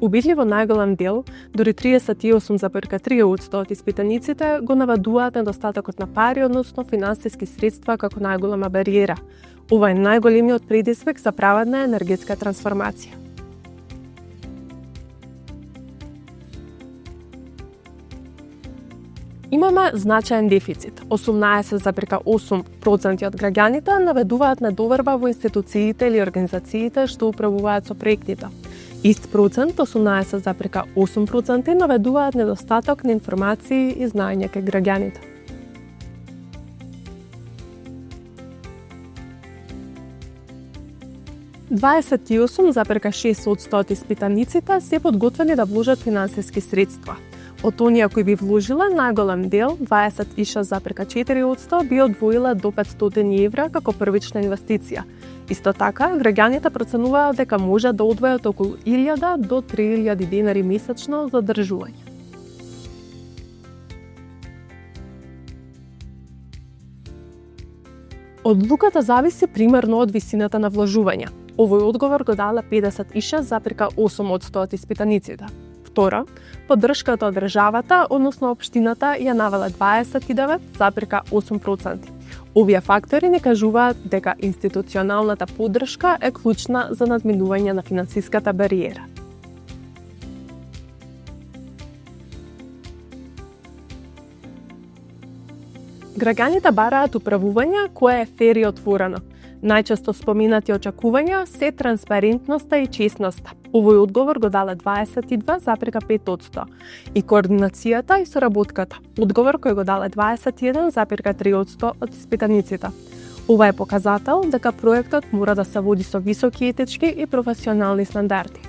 Убедливо најголем дел, дори 38,3% од испитаниците го наведуваат недостатокот на пари, односно финансиски средства како најголема бариера. Ова е најголемиот предизвик за праведна енергетска трансформација. Имаме значаен дефицит. 18,8% од граѓаните наведуваат недоверба во институциите или организациите што управуваат со проектите. Ист процент, 18,8%, наведуваат недостаток на информации и знаење кај граѓаните. Дваесет и 8,6% од испитаниците се подготвени да вложат финансиски средства. Од оние кои би вложила, најголем дел, 26,4%, би одвоила до 500 евра како првична инвестиција. Исто така, граѓаните проценуваат дека може да одвојат околу 1000 до 3000 денари месечно за одржување. Одлуката зависи примерно од висината на вложување. Овој одговор го дала 56,8% од испитаниците. Втора, поддршката од државата, односно општината, ја навела 29,8%. Овие фактори не кажуваат дека институционалната поддршка е клучна за надминување на финансиската бариера. Граѓаните бараат управување кое е фер и отворено. Најчесто споменати очекувања се транспарентноста и честноста. Овој одговор го дала 22,5%. И координацијата и соработката. Одговор кој го дала 21,3% од испитаниците. Ова е показател дека проектот мора да се води со високи етички и професионални стандарди.